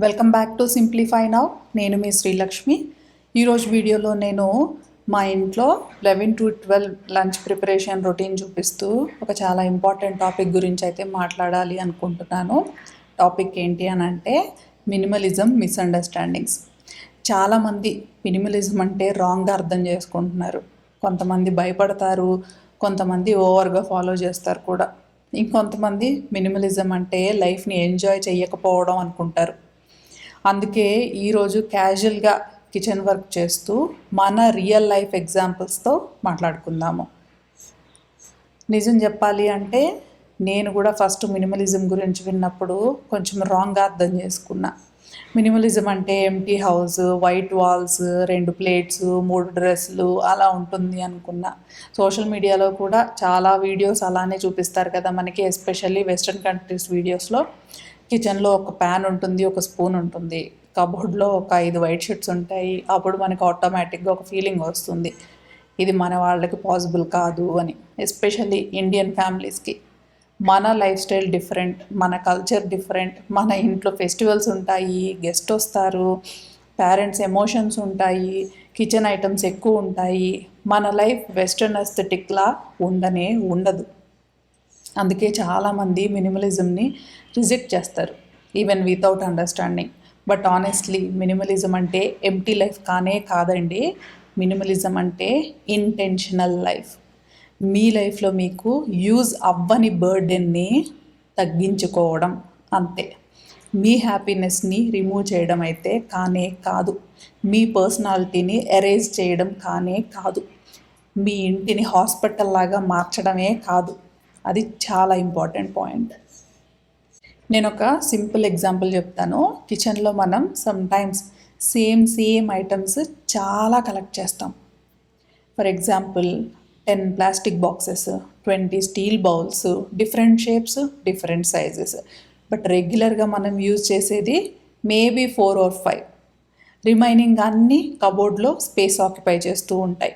Welcome back to simplify now. నేను మీ శ్రీలక్ష్మి. ఈరోజు వీడియోలో నేను మా ఇంట్లో 11 to 12 లంచ్ ప్రిపరేషన్ రొటీన్ చూపిస్తూ ఒక చాలా ఇంపార్టెంట్ టాపిక్ గురించి అయితే మాట్లాడాలి అనుకుంటున్నాను. టాపిక్ ఏంటి అని అంటే మినిమలిజం మిస్అండర్స్టాండింగ్స్. చాలామంది మినిమలిజం అంటే రాంగ్గా అర్థం చేసుకుంటున్నారు. కొంతమంది భయపడతారు, కొంతమంది ఓవర్గా ఫాలో చేస్తారు కూడా. ఇంకొంతమంది మినిమలిజం అంటే లైఫ్ని ఎంజాయ్ చేయకపోవడం అనుకుంటారు. అందుకే ఈరోజు క్యాజువల్గా కిచెన్ వర్క్ చేస్తూ మన రియల్ లైఫ్ ఎగ్జాంపుల్స్తో మాట్లాడుకుందాము. నిజం చెప్పాలి అంటే నేను కూడా ఫస్ట్ మినిమలిజం గురించి విన్నప్పుడు కొంచెం రాంగ్గా అర్థం చేసుకున్నా. మినిమలిజం అంటే empty house, white walls, 2 plates, 3 డ్రెస్సులు అలా ఉంటుంది అనుకున్నా. సోషల్ మీడియాలో కూడా చాలా వీడియోస్ అలానే చూపిస్తారు కదా మనకి, ఎస్పెషల్లీ వెస్ట్రన్ కంట్రీస్ వీడియోస్లో. కిచెన్లో ఒక ప్యాన్ ఉంటుంది, ఒక స్పూన్ ఉంటుంది, కబోర్డ్లో ఒక 5 వైట్ షీట్స్ ఉంటాయి. అప్పుడు మనకు ఆటోమేటిక్గా ఒక ఫీలింగ్ వస్తుంది, ఇది మన వాళ్ళకి పాసిబుల్ కాదు అని. ఎస్పెషల్లీ ఇండియన్ ఫ్యామిలీస్కి మన లైఫ్ స్టైల్ డిఫరెంట్, మన కల్చర్ డిఫరెంట్. మన ఇంట్లో ఫెస్టివల్స్ ఉంటాయి, గెస్ట్ వస్తారు, పేరెంట్స్ ఎమోషన్స్ ఉంటాయి, కిచెన్ ఐటమ్స్ ఎక్కువ ఉంటాయి. మన లైఫ్ వెస్ట్రన్ ఎస్థెటిక్లా ఉండదు. అందుకే చాలామంది మినిమలిజంని రిజెక్ట్ చేస్తారు, even without understanding. But honestly minimalism అంటే ఎంప్టీ లైఫ్ కాదండి. మినిమలిజం అంటే ఇంటెన్షనల్ లైఫ్. మీ లైఫ్లో మీకు యూజ్ అవ్వని బర్డెన్ని తగ్గించుకోవడం, అంతే. మీ హ్యాపీనెస్ని రిమూవ్ చేయడం అయితే కాదు. మీ పర్సనాలిటీని ఎరేజ్ చేయడం కాదు. మీ ఇంటిని హాస్పిటల్ లాగా మార్చడమే కాదు. అది చాలా ఇంపార్టెంట్ పాయింట్. నేను ఒక సింపుల్ ఎగ్జాంపుల్ చెప్తాను. కిచెన్లో మనం సమ్టైమ్స్ సేమ్ ఐటమ్స్ చాలా కలెక్ట్ చేస్తాం. For example 10 plastic boxes, 20 steel bowls, different shapes, different sizes. But రెగ్యులర్గా మనం యూజ్ చేసేది మేబీ 4 or 5. రిమైనింగ్ అన్నీ కబోర్డ్లో స్పేస్ ఆక్యుపై చేస్తూ ఉంటాయి.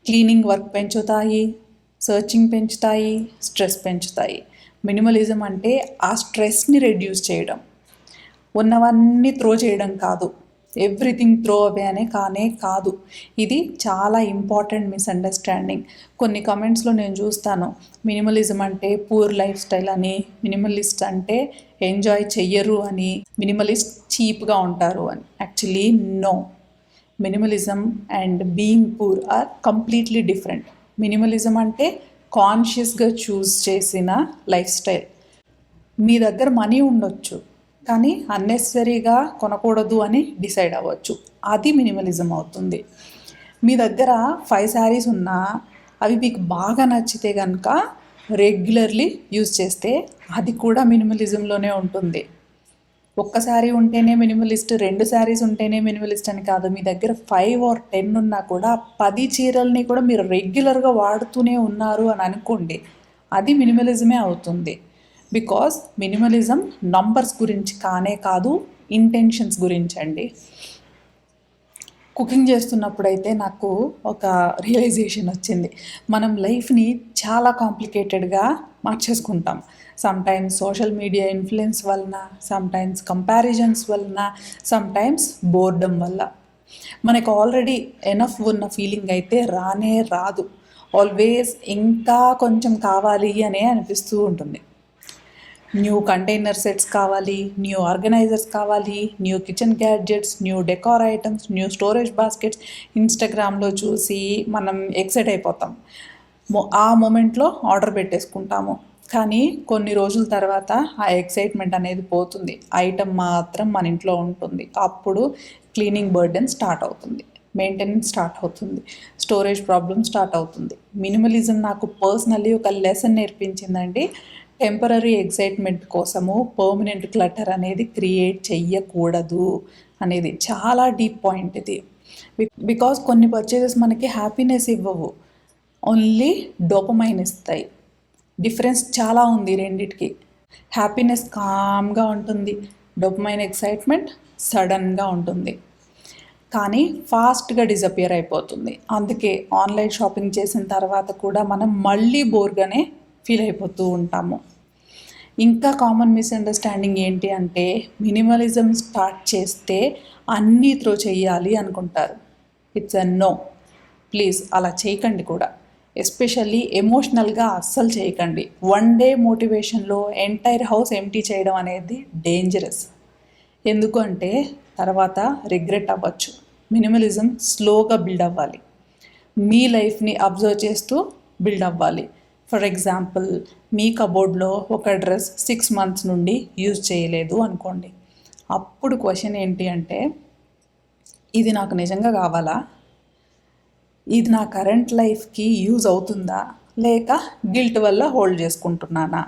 క్లీనింగ్ వర్క్ పెంచుతాయి, సర్చింగ్ పెంచుతాయి, స్ట్రెస్ పెంచుతాయి. మినిమలిజం అంటే ఆ స్ట్రెస్ని రెడ్యూస్ చేయడం, ఉన్నవన్నీ త్రో చేయడం కాదు. ఎవ్రీథింగ్ త్రో అవే అనే కాదు. ఇది చాలా ఇంపార్టెంట్ మిస్అండర్స్టాండింగ్. కొన్ని కమెంట్స్లో నేను చూస్తాను, మినిమలిజం అంటే పూర్ లైఫ్ స్టైల్ అని, మినిమలిస్ట్ అంటే ఎంజాయ్ చెయ్యరు అని, మినిమలిస్ట్ చీప్గా ఉంటారు అని. Actually no. Minimalism and being poor are completely different. Minimalism అంటే కాన్షియస్గా చూస్ చేసిన లైఫ్ స్టైల్. మీ దగ్గర మనీ ఉండొచ్చు, కానీ అన్నెసరీగా కొనకూడదు అని డిసైడ్ అవ్వచ్చు, అది మినిమలిజం అవుతుంది. మీ దగ్గర 5 శారీస్ ఉన్నా అవి మీకు బాగా నచ్చితే కనుక రెగ్యులర్లీ యూజ్ చేస్తే అది కూడా మినిమలిజంలోనే ఉంటుంది. ఒక్క శారీ ఉంటేనే మినిమలిస్ట్, 2 శారీస్ ఉంటేనే మినిమలిస్ట్ అని కాదు. మీ దగ్గర 5 or 10 ఉన్నా కూడా 10 చీరల్ని కూడా మీరు రెగ్యులర్గా వాడుతూనే ఉన్నారు అని అనుకోండి, అది మినిమలిజమే అవుతుంది. బికాజ్ మినిమలిజం నంబర్స్ గురించి కాదు, ఇంటెన్షన్స్ గురించి అండి. కుకింగ్ చేస్తున్నప్పుడైతే నాకు ఒక రియలైజేషన్ వచ్చింది. మనం లైఫ్ని చాలా కాంప్లికేటెడ్గా మార్చేసుకుంటాం. సమ్టైమ్స్ సోషల్ మీడియా ఇన్ఫ్లుయెన్స్ వలన, సమ్టైమ్స్ కంపారిజన్స్ వలన, సమ్టైమ్స్ బోర్డమ్ వల్ల. మనకు ఆల్రెడీ ఎనఫ్ ఉన్న ఫీలింగ్ అయితే రాదు. ఆల్వేస్ ఇంకా కొంచెం కావాలి అనే అనిపిస్తూ ఉంటుంది. న్యూ కంటైనర్ సెట్స్ కావాలి, న్యూ ఆర్గనైజర్స్ కావాలి, new kitchen gadgets, new decor items, new storage baskets. ఇన్స్టాగ్రామ్లో చూసి మనం ఎక్సైట్ అయిపోతాం. ఆ మూమెంట్లో ఆర్డర్ పెట్టేసుకుంటాము. కానీ కొన్ని రోజుల తర్వాత ఆ ఎక్సైట్మెంట్ అనేది పోతుంది, ఐటమ్ మాత్రం మన ఇంట్లో ఉంటుంది. అప్పుడు క్లీనింగ్ బర్డెన్ స్టార్ట్ అవుతుంది, మెయింటెనెన్స్ స్టార్ట్ అవుతుంది, స్టోరేజ్ ప్రాబ్లమ్ స్టార్ట్ అవుతుంది. మినిమలిజం నాకు పర్సనల్లీ ఒక లెసన్ నేర్పించిందండి. టెంపరీ ఎక్సైట్మెంట్ కోసము పర్మనెంట్ క్లటర్ అనేది క్రియేట్ చెయ్యకూడదు అనేది చాలా డీప్ పాయింట్ ఇది. బికాజ్ కొన్ని పర్చేజెస్ మనకి హ్యాపీనెస్ ఇవ్వవు, ఓన్లీ డోపమైన్ ఇస్తాయి. డిఫరెన్స్ చాలా ఉంది రెండిటికి. హ్యాపీనెస్ కామ్గా ఉంటుంది, డోపమైన్ ఎక్సైట్మెంట్ సడన్గా ఉంటుంది, కానీ ఫాస్ట్గా డిజపియర్ అయిపోతుంది. అందుకే ఆన్లైన్ షాపింగ్ చేసిన తర్వాత కూడా మనం మళ్ళీ బోర్గానే ఫీల్ అయిపోతూ ఉంటాము. ఇంకా కామన్ మిస్అండర్స్టాండింగ్ ఏంటి అంటే మినిమలిజం స్టార్ట్ చేస్తే అన్నీ త్రో చేయాలి అనుకుంటారు. It's a no. ప్లీజ్ అలా చేయకండి కూడా. ఎస్పెషల్లీ ఎమోషనల్గా అస్సలు చేయకండి. వన్ డే మోటివేషన్లో ఎంటైర్ హౌస్ ఎంటీ చేయడం అనేది డేంజరస్. ఎందుకు అంటే తర్వాత రిగ్రెట్ అవ్వచ్చు. మినిమలిజం స్లోగా బిల్డ్ అవ్వాలి. మీ లైఫ్ని అబ్జర్వ్ చేస్తూ బిల్డ్ అవ్వాలి. ఫర్ ఎగ్జాంపుల్, మీ కబోర్డ్లో ఒక డ్రెస్ 6 months నుండి యూజ్ చేయలేదు అనుకోండి. అప్పుడు క్వశ్చన్ ఏంటి అంటే, ఇది నాకు నిజంగా కావాలా? ఇది నా కరెంట్ లైఫ్కి యూజ్ అవుతుందా, లేక గిల్ట్ వల్ల హోల్డ్ చేసుకుంటున్నానా?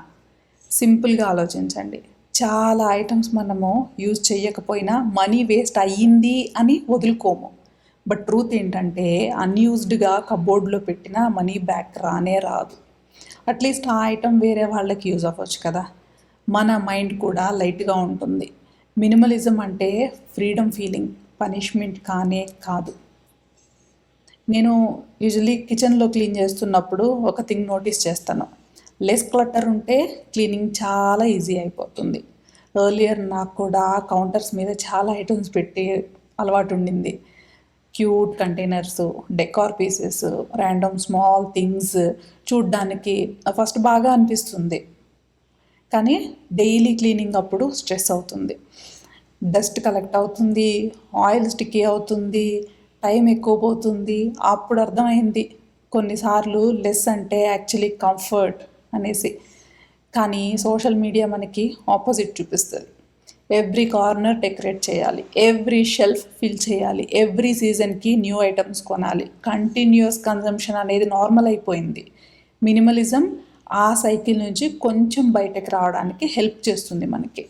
సింపుల్గా ఆలోచించండి. చాలా ఐటమ్స్ మనము యూజ్ చేయకపోయినా మనీ వేస్ట్ అయ్యింది అని వదులుకోము. బట్ ట్రూత్ ఏంటంటే అన్యూజ్డ్గా కబోర్డ్లో పెట్టిన మనీ బ్యాక్ రానే రాదు. అట్లీస్ట్ ఆ ఐటమ్ వేరే వాళ్ళకి యూజ్ అవ్వచ్చు కదా. మన మైండ్ కూడా లైట్గా ఉంటుంది. మినిమలిజం అంటే ఫ్రీడమ్ ఫీలింగ్, పనిష్మెంట్ కానే కాదు. నేను యూజువలీ కిచెన్లో క్లీన్ చేస్తున్నప్పుడు ఒక థింగ్ నోటీస్ చేస్తాను. లెస్ క్లటర్ ఉంటే క్లీనింగ్ చాలా ఈజీ అయిపోతుంది. ఎర్లియర్ నాకు కూడా కౌంటర్స్ మీద చాలా ఐటమ్స్ పెట్టి అలవాటు ఉండింది. Cute containers, decor pieces, random small things చూడ్డానికి ఫస్ట్ బాగా అనిపిస్తుంది. కానీ డైలీ క్లీనింగ్ అప్పుడు స్ట్రెస్ అవుతుంది. డస్ట్ కలెక్ట్ అవుతుంది, ఆయిల్ స్టిక్కీ అవుతుంది, టైం ఎక్కువ పోతుంది. అప్పుడు అర్థమైంది కొన్నిసార్లు లెస్ అంటే యాక్చువల్లీ కంఫర్ట్ అనేసి. కానీ సోషల్ మీడియా మనకి ఆపోజిట్ చూపిస్తుంది. ఎవ్రీ కార్నర్ డెకరేట్ చేయాలి, ఎవ్రీ షెల్ఫ్ ఫిల్ చేయాలి, ఎవ్రీ సీజన్కి న్యూ ఐటమ్స్ కొనాలి. కంటిన్యూస్ కన్జంప్షన్ అనేది నార్మల్ అయిపోయింది. మినిమలిజం ఆ సైకిల్ నుంచి కొంచెం బయటకు రావడానికి హెల్ప్ చేస్తుంది మనకి.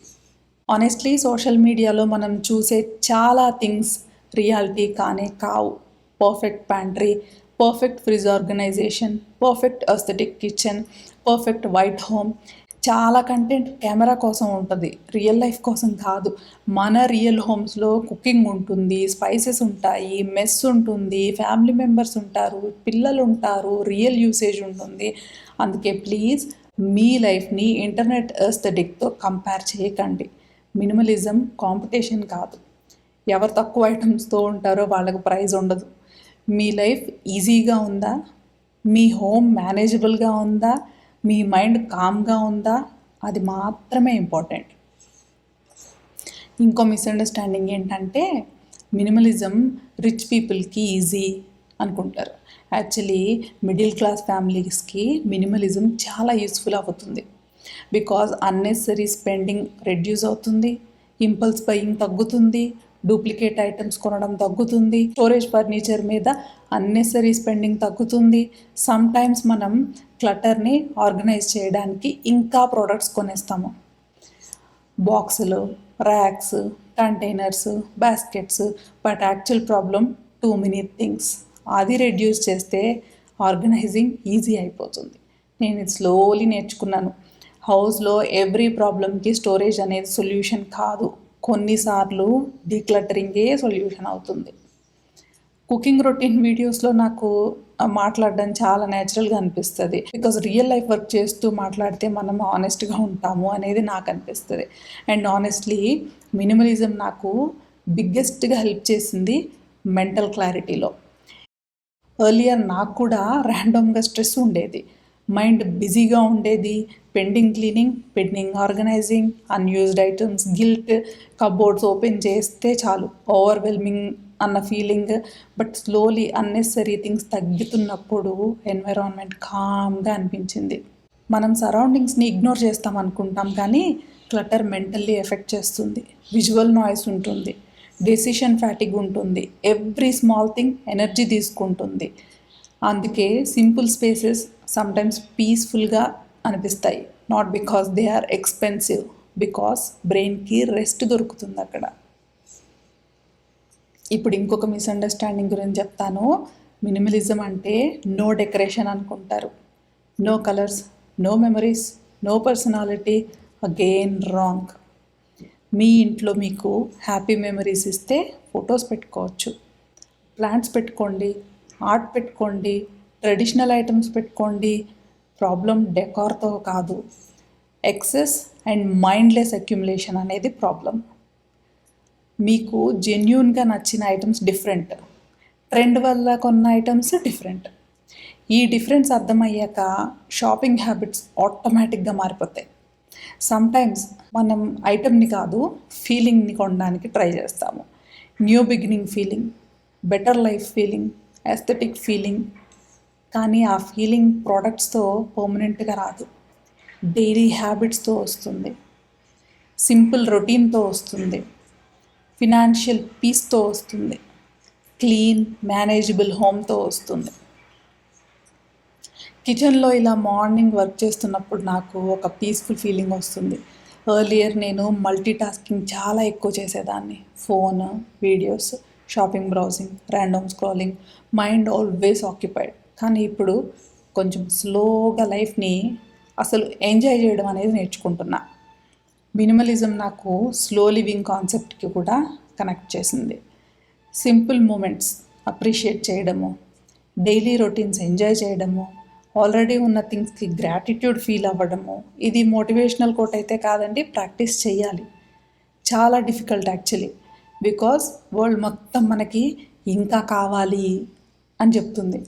ఆనెస్ట్లీ సోషల్ మీడియాలో మనం చూసే చాలా థింగ్స్ రియాలిటీ కానే కావు. Perfect pantry, perfect fridge organization, perfect aesthetic kitchen, perfect white home. చాలా కంటెంట్ కెమెరా కోసం ఉంటుంది, రియల్ లైఫ్ కోసం కాదు. మన రియల్ హోమ్స్లో కుకింగ్ ఉంటుంది, స్పైసెస్ ఉంటాయి, మెస్ ఉంటుంది, ఫ్యామిలీ మెంబర్స్ ఉంటారు, పిల్లలు ఉంటారు, రియల్ యూసేజ్ ఉంటుంది. అందుకే ప్లీజ్ మీ లైఫ్ని ఇంటర్నెట్ ఎస్థెటిక్తో కంపేర్ చేయకండి. మినిమలిజం కాంపిటీషన్ కాదు. ఎవరు తక్కువ ఐటమ్స్తో ఉంటారో వాళ్ళకు ప్రైజ్ ఉండదు. మీ లైఫ్ ఈజీగా ఉందా? మీ హోమ్ మేనేజబుల్గా ఉందా? మీ మైండ్ కామ్గా ఉందా? అది మాత్రమే ఇంపార్టెంట్. ఇంకో మిస్అండర్స్టాండింగ్ ఏంటంటే మినిమలిజం రిచ్ పీపుల్కి ఈజీ అనుకుంటారు. యాక్చువల్లీ మిడిల్ క్లాస్ ఫ్యామిలీస్కి మినిమలిజం చాలా యూస్ఫుల్ అవుతుంది. బికాజ్ అన్నెసరీ స్పెండింగ్ రెడ్యూస్ అవుతుంది, ఇంపల్స్ బయింగ్ తగ్గుతుంది, డూప్లికేట్ ఐటమ్స్ కొనడం తగ్గుతుంది, స్టోరేజ్ ఫర్నిచర్ మీద అన్నెసరీ స్పెండింగ్ తగ్గుతుంది. సమ్టైమ్స్ మనం క్లటర్ని ఆర్గనైజ్ చేయడానికి ఇంకా ప్రోడక్ట్స్ కొనేస్తాము. బాక్సులు, racks, containers, baskets. But actual problem too many things. అది రెడ్యూస్ చేస్తే ఆర్గనైజింగ్ ఈజీ అయిపోతుంది. నేను ఇది స్లోలీ నేర్చుకున్నాను. హౌస్లో ఎవ్రీ ప్రాబ్లమ్కి స్టోరేజ్ అనేది సొల్యూషన్ కాదు. కొన్నిసార్లు డీక్లటరింగే సొల్యూషన్ అవుతుంది. కుకింగ్ రొటీన్ వీడియోస్లో నాకు మాట్లాడడం చాలా న్యాచురల్గా అనిపిస్తుంది. బికాజ్ రియల్ లైఫ్ వర్క్ చేస్తూ మాట్లాడితే మనం ఆనెస్ట్గా ఉంటాము అనేది నాకు అనిపిస్తుంది. అండ్ ఆనెస్ట్లీ మినిమలిజం నాకు బిగ్గెస్ట్గా హెల్ప్ చేసింది మెంటల్ క్లారిటీలో. ఎర్లియర్ నాకు కూడా ర్యాండమ్గా స్ట్రెస్ ఉండేది, మైండ్ బిజీగా ఉండేది. Pending cleaning, pending organizing, unused items, guilt, cupboards open చేస్తే చాలు ఓవర్వెల్మింగ్ అన్న feeling. But slowly unnecessary things తగ్గుతున్నప్పుడు ఎన్విరాన్మెంట్ కామ్గా అనిపించింది. మనం సరౌండింగ్స్ని ఇగ్నోర్ చేస్తాం అనుకుంటాం, కానీ క్లటర్ మెంటల్లీ ఎఫెక్ట్ చేస్తుంది. విజువల్ నాయిస్ ఉంటుంది, డెసిషన్ ఫ్యాటిగ్ ఉంటుంది, ఎవ్రీ స్మాల్ థింగ్ ఎనర్జీ తీసుకుంటుంది. అందుకే సింపుల్ స్పేసెస్ సమ్టైమ్స్ పీస్ఫుల్గా అనిపిస్తాయి. Not because they are expensive, because బ్రెయిన్కి రెస్ట్ దొరుకుతుంది అక్కడ. ఇప్పుడు ఇంకొక మిస్అండర్స్టాండింగ్ గురించి చెప్తాను. మినిమలిజం అంటే నో డెకరేషన్ అనుకుంటారు. No colours, no memories, no personality. Again wrong. మీ ఇంట్లో మీకు హ్యాపీ మెమరీస్ ఇస్తే ఫొటోస్ పెట్టుకోవచ్చు, ప్లాంట్స్ పెట్టుకోండి, ఆర్ట్ పెట్టుకోండి, ట్రెడిషనల్ ఐటమ్స్ పెట్టుకోండి. ప్రాబ్లం డెకార్తో కాదు. ఎక్సెస్ అండ్ మైండ్లెస్ అక్యుములేషన్ అనేది ప్రాబ్లం. మీకు జెన్యూన్గా నచ్చిన ఐటమ్స్ డిఫరెంట్, ట్రెండ్ వల్ల కొన్న ఐటమ్స్ డిఫరెంట్. ఈ డిఫరెన్స్ అర్థమయ్యాక షాపింగ్ హ్యాబిట్స్ ఆటోమేటిక్గా మారిపోతాయి. సమ్టైమ్స్ మనం ఐటమ్ని కాదు, ఫీలింగ్ని కొనడానికి ట్రై చేస్తాము. New beginning feeling, better life feeling, aesthetic feeling. కానీ ఆ ఫీలింగ్ ప్రోడక్ట్స్తో పర్మనెంట్గా రాదు, డైలీ హ్యాబిట్స్తో వస్తుంది, సింపుల్ రొటీన్తో వస్తుంది, ఫినాన్షియల్ పీస్తో వస్తుంది, క్లీన్ మేనేజబుల్ హోమ్తో వస్తుంది. కిచెన్లో ఇలా మార్నింగ్ వర్క్ చేస్తున్నప్పుడు నాకు ఒక పీస్ఫుల్ ఫీలింగ్ వస్తుంది. ఎర్లియర్ నేను మల్టీటాస్కింగ్ చాలా ఎక్కువ చేసేదాన్ని. Phone, videos, shopping browsing, random scrolling, mind always occupied. కానీ ఇప్పుడు కొంచెం స్లోగా లైఫ్ని అసలు ఎంజాయ్ చేయడం అనేది నేర్చుకుంటున్నా. మినిమలిజం నాకు స్లో లివింగ్ కాన్సెప్ట్కి కూడా కనెక్ట్ చేసింది. సింపుల్ మూమెంట్స్ అప్రిషియేట్ చేయడము, డైలీ రొటీన్స్ ఎంజాయ్ చేయడము, ఆల్రెడీ ఉన్న థింగ్స్కి గ్రాటిట్యూడ్ ఫీల్ అవ్వడము. ఇది మోటివేషనల్ కోట్ అయితే కాదండి, ప్రాక్టీస్ చేయాలి. చాలా డిఫికల్ట్ యాక్చువల్లీ, బికాస్ వరల్డ్ మొత్తం మనకి ఇంకా కావాలి అని చెప్తుంది.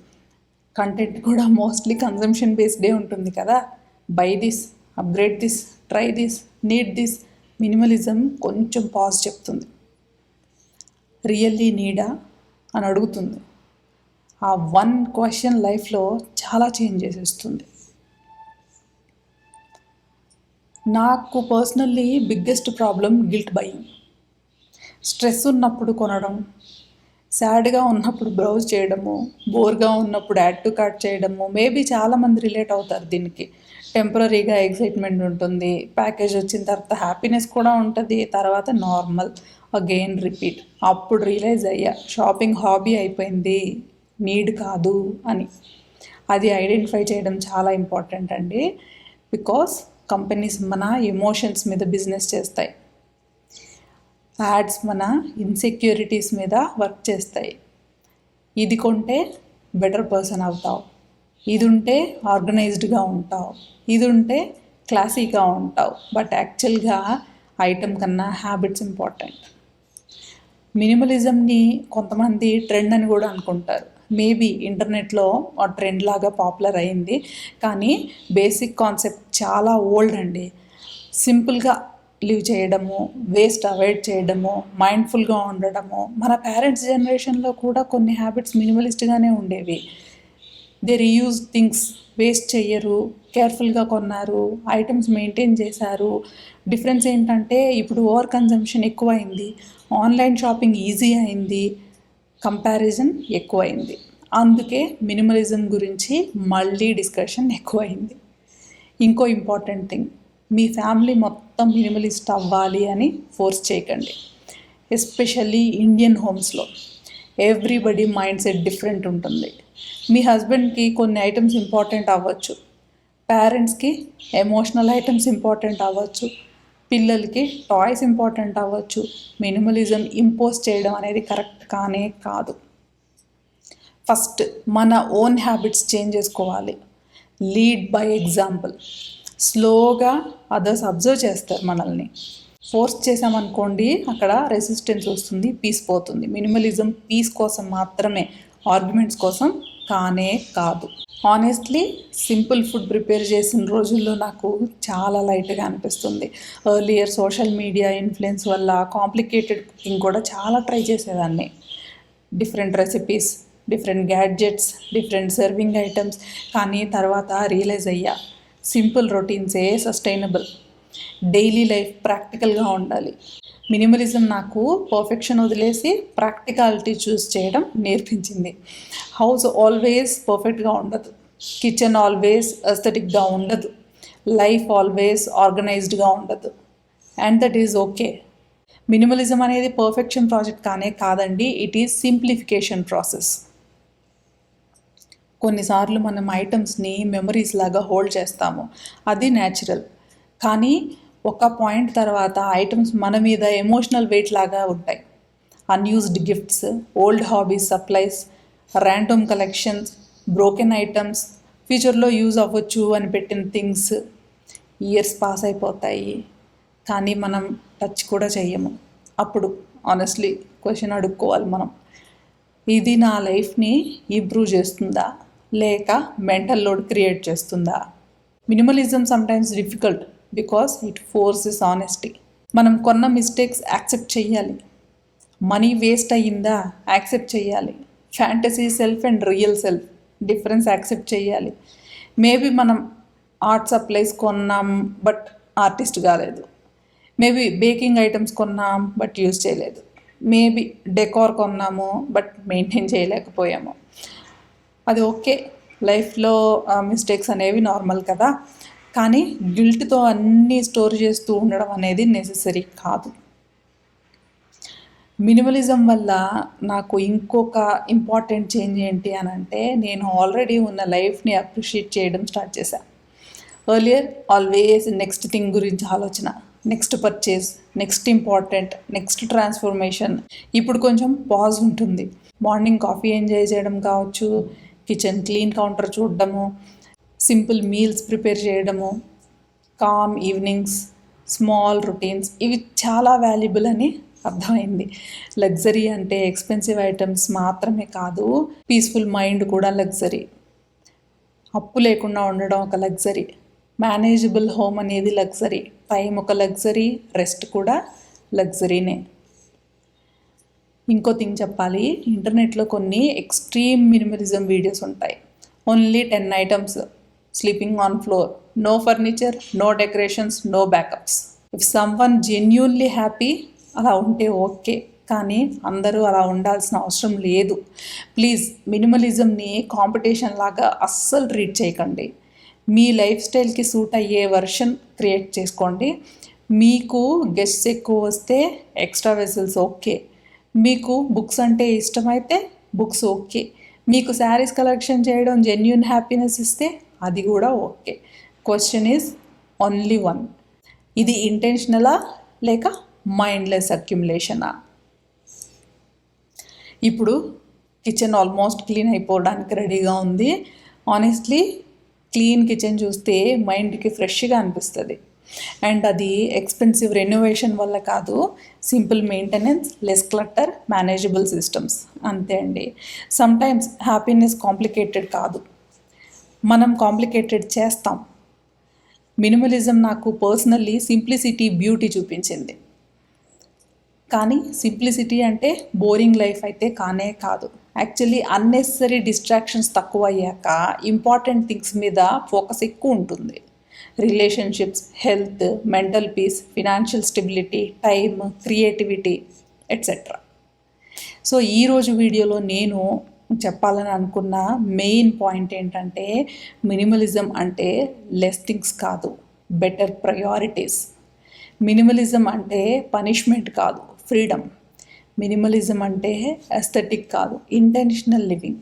కంటెంట్ కూడా మోస్ట్లీ కన్జంప్షన్ బేస్డే ఉంటుంది కదా. By this, upgrade this, try this, need this. Minimalism కొంచెం పాజ్ చెప్తుంది. రియల్లీ నీడా అని అడుగుతుంది. ఆ వన్ క్వశ్చన్ లైఫ్లో చాలా చేంజ్ చేసేస్తుంది. నాకు personally biggest problem guilt buying. Stress ఉన్నప్పుడు కొనడం, సాడ్గా ఉన్నప్పుడు బ్రౌజ్ చేయడము, బోర్గా ఉన్నప్పుడు యాడ్ టు కార్ట్ చేయడము. మేబీ చాలామంది రిలేట్ అవుతారు దీనికి. టెంపరీగా ఎక్సైట్మెంట్ ఉంటుంది, ప్యాకేజ్ వచ్చిన తర్వాత హ్యాపీనెస్ కూడా ఉంటుంది, తర్వాత నార్మల్, అగైన్ రిపీట్. అప్పుడు రియలైజ్ అయ్యా షాపింగ్ హాబీ అయిపోయింది, నీడ్ కాదు అని. అది ఐడెంటిఫై చేయడం చాలా ఇంపార్టెంట్ అండి. బికాస్ కంపెనీస్ మన ఎమోషన్స్ మీద బిజినెస్ చేస్తాయి, యాడ్స్ మన ఇన్సెక్యూరిటీస్ మీద వర్క్ చేస్తాయి. ఇది కొంటే బెటర్ పర్సన్ అవుతావు, ఇది ఉంటే ఆర్గనైజ్డ్గా ఉంటావు, ఇది ఉంటే క్లాసీగా ఉంటావు. బట్ యాక్చువల్గా ఐటమ్ కన్నా హ్యాబిట్స్ ఇంపార్టెంట్. మినిమలిజంని కొంతమంది ట్రెండ్ అని కూడా అనుకుంటారు. మేబీ ఇంటర్నెట్లో ఆ ట్రెండ్ లాగా పాపులర్ అయింది, కానీ బేసిక్ కాన్సెప్ట్ చాలా ఓల్డ్ అండి. సింపుల్గా లివ్ చేయడము, వేస్ట్ అవాయిడ్ చేయడము, మైండ్ఫుల్గా ఉండడము. మన పేరెంట్స్ జనరేషన్లో కూడా కొన్ని హ్యాబిట్స్ మినిమలిస్ట్గానే ఉండేవి. దే రీయూజ్ థింగ్స్, వేస్ట్ చెయ్యరు, కేర్ఫుల్గా కొన్నారు, ఐటమ్స్ మెయింటైన్ చేశారు. డిఫరెన్స్ ఏంటంటే ఇప్పుడు ఓవర్ కన్జంప్షన్ ఎక్కువైంది, ఆన్లైన్ షాపింగ్ ఈజీ అయింది, కంపారిజన్ ఎక్కువైంది. అందుకే మినిమలిజం గురించి మళ్ళీ డిస్కషన్ ఎక్కువైంది. ఇంకో ఇంపార్టెంట్ థింగ్, మీ ఫ్యామిలీ మొత్తం మినిమలిస్ట్ అవ్వాలి అని ఫోర్స్ చేయకండి. ఎస్పెషల్లీ ఇండియన్ హోమ్స్లో ఎవ్రీబడి మైండ్ సెట్ డిఫరెంట్ ఉంటుంది. మీ హస్బెండ్కి కొన్ని ఐటమ్స్ ఇంపార్టెంట్ అవ్వచ్చు, పేరెంట్స్కి ఎమోషనల్ ఐటమ్స్ ఇంపార్టెంట్ అవ్వచ్చు, పిల్లలకి టాయ్స్ ఇంపార్టెంట్ అవ్వచ్చు. మినిమలిజం ఇంపోజ్ చేయడం అనేది కరెక్ట్ కానే కాదు. ఫస్ట్ మన ఓన్ హ్యాబిట్స్ చేంజ్ చేసుకోవాలి. Lead by example. స్లోగా అదర్స్ అబ్జర్వ్ చేస్తారు మనల్ని. ఫోర్స్ చేసామనుకోండి, అక్కడ రెసిస్టెన్స్ వస్తుంది, పీస్ పోతుంది. మినిమలిజం పీస్ కోసం మాత్రమే, ఆర్గ్యుమెంట్స్ కోసం కానే కాదు. ఆనెస్ట్లీ సింపుల్ ఫుడ్ ప్రిపేర్ చేసిన రోజుల్లో నాకు చాలా లైట్గా అనిపిస్తుంది. ఎర్లియర్ సోషల్ మీడియా ఇన్ఫ్లుయెన్స్ వల్ల కాంప్లికేటెడ్ కుకింగ్ కూడా చాలా ట్రై చేసేదాన్ని. Different recipes, different gadgets, different serving items. కానీ తర్వాత రియలైజ్ అయ్యా సింపుల్ రొటీన్సే సస్టైనబుల్. డైలీ లైఫ్ ప్రాక్టికల్గా ఉండాలి. మినిమలిజం నాకు పర్ఫెక్షన్ వదిలేసి ప్రాక్టికాలిటీ చూస్ చేయడం నేర్పించింది. హౌస్ ఆల్వేస్ పర్ఫెక్ట్గా ఉండదు, కిచెన్ ఆల్వేస్ ఎస్థెటిక్గా ఉండదు, లైఫ్ ఆల్వేస్ ఆర్గనైజ్డ్గా ఉండదు. And that is okay. Minimalism అనేది పర్ఫెక్షన్ ప్రాజెక్ట్ కానే కాదండి, ఇట్ ఈజ్ సింప్లిఫికేషన్ ప్రాసెస్. కొన్నిసార్లు మనం ఐటమ్స్ని మెమరీస్ లాగా హోల్డ్ చేస్తాము, అది న్యాచురల్. కానీ ఒక పాయింట్ తర్వాత ఐటమ్స్ మన మీద ఎమోషనల్ వెయిట్ లాగా ఉంటాయి. Unused gifts, old hobbies, supplies, random collections, broken items, ఫ్యూచర్లో యూజ్ అవ్వచ్చు అని పెట్టిన థింగ్స్. ఇయర్స్ పాస్ అయిపోతాయి, కానీ మనం టచ్ కూడా చెయ్యము. అప్పుడు ఆనెస్ట్లీ క్వశ్చన్ అడుక్కోవాలి మనం, ఇది నా లైఫ్ని ఇంప్రూవ్ చేస్తుందా లేక మెంటల్ లోడ్ క్రియేట్ చేస్తుందా? Minimalism sometimes difficult because it forces honesty. మనం కొన్న మిస్టేక్స్ యాక్సెప్ట్ చేయాలి, మనీ వేస్ట్ అయ్యిందా యాక్సెప్ట్ చేయాలి, fantasy self and real self difference accept చేయాలి. మేబీ మనం ఆర్ట్ సప్లైస్ కొన్నాం బట్ ఆర్టిస్ట్ కాలేదు, మేబీ బేకింగ్ ఐటమ్స్ కొన్నాం బట్ యూజ్ చేయలేదు, మేబీ డెకార్ కొన్నాము బట్ మెయింటైన్ చేయలేకపోయాము. అది ఓకే, లైఫ్లో మిస్టేక్స్ అనేవి నార్మల్ కదా, కానీ గిల్ట్తో అన్నీ స్టోర్ చేస్తూ ఉండడం అనేది నెసెసరీ కాదు. మినిమలిజం వల్ల నాకు ఇంకొక ఇంపార్టెంట్ చేంజ్ ఏంటి అని అంటే, నేను ఆల్రెడీ ఉన్న లైఫ్ని అప్రిషియేట్ చేయడం స్టార్ట్ చేశాను. ఎర్లియర్ ఆల్వేస్ నెక్స్ట్ థింగ్ గురించి ఆలోచన, next purchase, next important, next transformation. ఇప్పుడు కొంచెం పాజ్ ఉంటుంది. మార్నింగ్ కాఫీ ఎంజాయ్ చేయడం కావచ్చు, కిచెన్ క్లీన్ కౌంటర్ చూడడము, సింపుల్ మీల్స్ ప్రిపేర్ చేయడము, కామ్ ఈవినింగ్స్, స్మాల్ రొటీన్స్, ఇవి చాలా వాల్యుబుల్ అని అర్థమైంది. లగ్జరీ అంటే ఎక్స్పెన్సివ్ ఐటమ్స్ మాత్రమే కాదు, పీస్ఫుల్ మైండ్ కూడా లగ్జరీ. అప్పు లేకుండా ఉండడం ఒక లగ్జరీ, మేనేజబుల్ హోమ్ అనేది లగ్జరీ, టైం ఒక లగ్జరీ, రెస్ట్ కూడా లగ్జరీనే. ఇంకో థింగ్ చెప్పాలి, ఇంటర్నెట్లో కొన్ని ఎక్స్ట్రీమ్ మినిమలిజం వీడియోస్ ఉంటాయి. Only 10 items, sleeping on floor, no furniture, no decorations, no backups. If someone genuinely happy అలా ఉంటే ఓకే, కానీ అందరూ అలా ఉండాల్సిన అవసరం లేదు. ప్లీజ్ మినిమలిజంని కాంపిటీషన్ లాగా అస్సలు ట్రీట్ చేయకండి. మీ లైఫ్ స్టైల్కి సూట్ అయ్యే వర్షన్ క్రియేట్ చేసుకోండి. మీకు గెస్ట్స్ ఎక్కువ వస్తే ఎక్స్ట్రా వెసల్స్ ఓకే, మీకు బుక్స్ అంటే ఇష్టమైతే బుక్స్ ఓకే, మీకు శారీస్ కలెక్షన్ చేయడం జెన్యూన్ హ్యాపీనెస్ ఇస్తే అది కూడా okay. Question is only one, ఇది ఇంటెన్షనలా లేక మైండ్లెస్ అక్యుములేషనా? ఇప్పుడు కిచెన్ ఆల్మోస్ట్ క్లీన్ అయిపోవడానికి రెడీగా ఉంది. ఆనెస్ట్లీ క్లీన్ కిచెన్ చూస్తే మైండ్కి ఫ్రెష్గా అనిపిస్తుంది. అండ్ అది ఎక్స్పెన్సివ్ రెనోవేషన్ వల్ల కాదు, simple maintenance, less clutter, manageable systems, అంతే అండి. సమ్టైమ్స్ హ్యాపీనెస్ కాంప్లికేటెడ్ కాదు, మనం కాంప్లికేటెడ్ చేస్తాం. మినిమలిజం నాకు పర్సనల్లీ సింప్లిసిటీ, బ్యూటీ చూపించింది. కానీ సింప్లిసిటీ అంటే బోరింగ్ లైఫ్ అయితే కానే కాదు. యాక్చువల్లీ అన్నెసరీ డిస్ట్రాక్షన్స్ తక్కువ అయ్యాక ఇంపార్టెంట్ థింగ్స్ మీద ఫోకస్ ఎక్కువ ఉంటుంది. Relationships, health, mental peace, financial stability, time, creativity etcetera. So ఈరోజు వీడియోలో నేను చెప్పాలని అనుకున్న మెయిన్ పాయింట్ ఏంటంటే, మినిమలిజం అంటే లెస్ థింగ్స్ కాదు, బెటర్ ప్రయారిటీస్. మినిమలిజం అంటే పనిష్మెంట్ కాదు, ఫ్రీడమ్. మినిమలిజం అంటే ఎస్థెటిక్ కాదు, intentional living.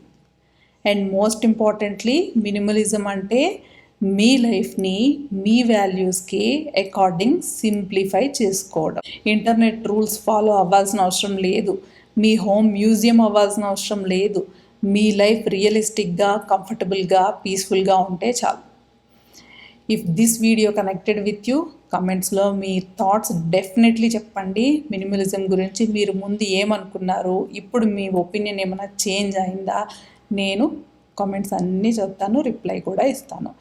And most importantly minimalism అంటే మీ లైఫ్ని మీ వాల్యూస్కి అకార్డింగ్ సింప్లిఫై చేసుకోవడం. ఇంటర్నెట్ రూల్స్ ఫాలో అవ్వాల్సిన అవసరం లేదు, మీ హోమ్ మ్యూజియం అవ్వాల్సిన అవసరం లేదు. మీ లైఫ్ రియలిస్టిక్గా, కంఫర్టబుల్గా, పీస్ఫుల్గా ఉంటే చాలు. If this video connected with you, కమెంట్స్లో మీ థాట్స్ డెఫినెట్లీ చెప్పండి. మినిమలిజం గురించి మీరు ముందు ఏమనుకున్నారు, ఇప్పుడు మీ ఒపీనియన్ ఏమైనా చేంజ్ అయిందా? నేను కామెంట్స్ అన్నీ చదువుతాను, రిప్లై కూడా ఇస్తాను.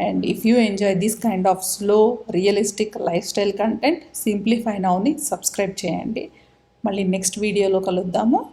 And if you enjoy this kind of slow realistic life style content, simplify నౌని సబ్స్క్రైబ్ చేయండి. మళ్ళీ నెక్స్ట్ వీడియోలో కలుద్దాము.